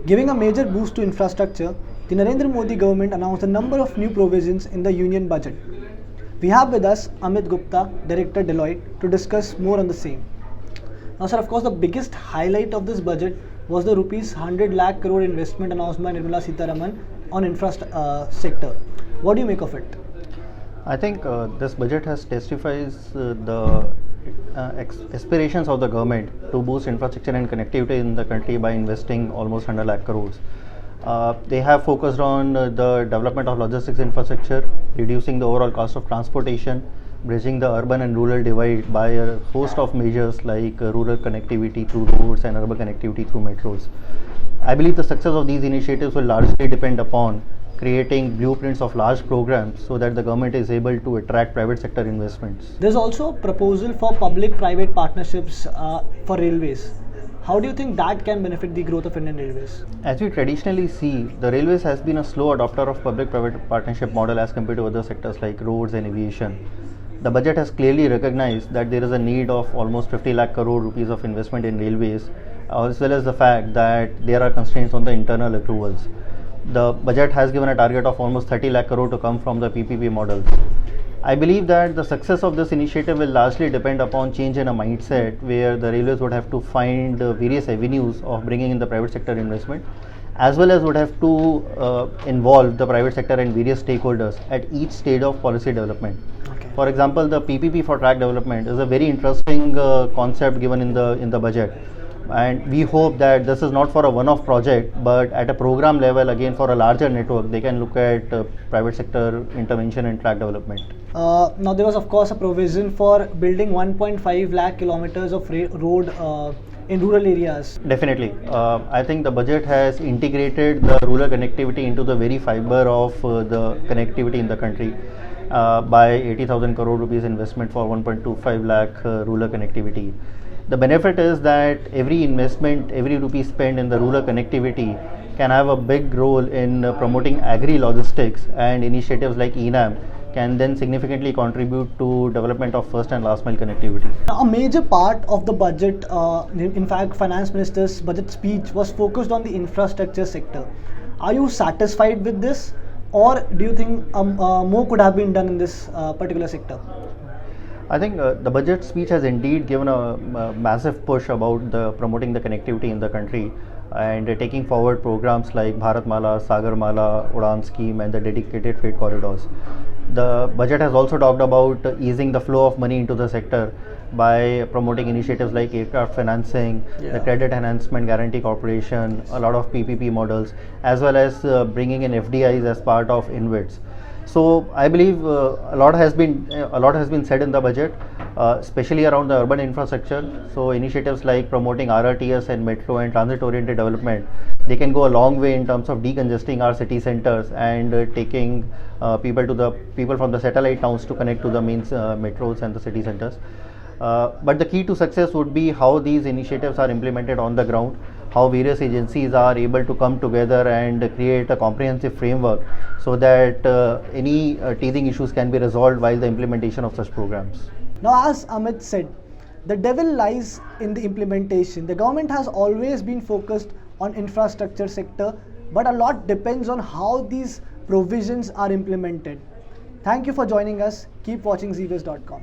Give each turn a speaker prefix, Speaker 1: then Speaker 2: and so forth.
Speaker 1: Giving a major boost to infrastructure, the Narendra Modi government announced a number of new provisions in the union budget. We have with us Amit Gupta, Director Deloitte, to discuss more on the same. Now, sir, of course, the biggest highlight of this budget was the rupees 100 lakh crore investment announced by Nirmala Sitharaman on infrastructure sector. What do you make of it?
Speaker 2: I think this budget has testifies the aspirations of the government to boost infrastructure and connectivity in the country by investing almost 100 lakh crores. They have focused on the development of logistics infrastructure, reducing the overall cost of transportation, bridging the urban and rural divide by a host of measures like rural connectivity through roads and urban connectivity through metros. I believe the success of these initiatives will largely depend upon creating blueprints of large programs so that the government is able to attract private sector investments.
Speaker 1: There's also a proposal for public-private partnerships for railways. How do you think that can benefit the growth of Indian Railways?
Speaker 2: As we traditionally see, the railways has been a slow adopter of public-private partnership model as compared to other sectors like roads and aviation. The budget has clearly recognized that there is a need of almost 50 lakh crore rupees of investment in railways, as well as the fact that there are constraints on the internal accruals. The budget has given a target of almost 30 lakh crore to come from the PPP models. I believe that the success of this initiative will largely depend upon change in a mindset where the railways would have to find various avenues of bringing in the private sector investment, as well as would have to involve the private sector and various stakeholders at each stage of policy development.
Speaker 1: Okay.
Speaker 2: For example, the PPP for track development is a very interesting concept given in the budget. And we hope that this is not for a one-off project, but at a program level, again for a larger network, they can look at private sector intervention and track development.
Speaker 1: Now, there was of course a provision for building 1.5 lakh kilometers of road in rural areas.
Speaker 2: Definitely. I think the budget has integrated the rural connectivity into the very fiber of the connectivity in the country by 80,000 crore rupees investment for 1.25 lakh rural connectivity. The benefit is that every investment, every rupee spent in the rural connectivity can have a big role in promoting agri-logistics, and initiatives like ENAM can then significantly contribute to development of first and last mile connectivity.
Speaker 1: A major part of the budget, in fact, Finance Minister's budget speech was focused on the infrastructure sector. Are you satisfied with this, or do you think more could have been done in this particular sector?
Speaker 2: I think the budget speech has indeed given a massive push about promoting the connectivity in the country and taking forward programs like Bharatmala, Sagarmala, Udan scheme and the dedicated freight corridors. The budget has also talked about easing the flow of money into the sector by promoting initiatives like aircraft financing, the Credit Enhancement Guarantee Corporation, a lot of PPP models, as well as bringing in FDIs as part of InvITs. So I believe a lot has been said in the budget, especially around the urban infrastructure. So initiatives like promoting RRTS and metro and transit-oriented development, they can go a long way in terms of decongesting our city centers and taking people from the satellite towns to connect to the main metros and the city centers. But the key to success would be how these initiatives are implemented on the ground, how various agencies are able to come together and create a comprehensive framework so that any teething issues can be resolved while the implementation of such programs.
Speaker 1: Now, as Amit said, the devil lies in the implementation. The government has always been focused on infrastructure sector, but a lot depends on how these provisions are implemented. Thank you for joining us. Keep watching zeebusiness.com.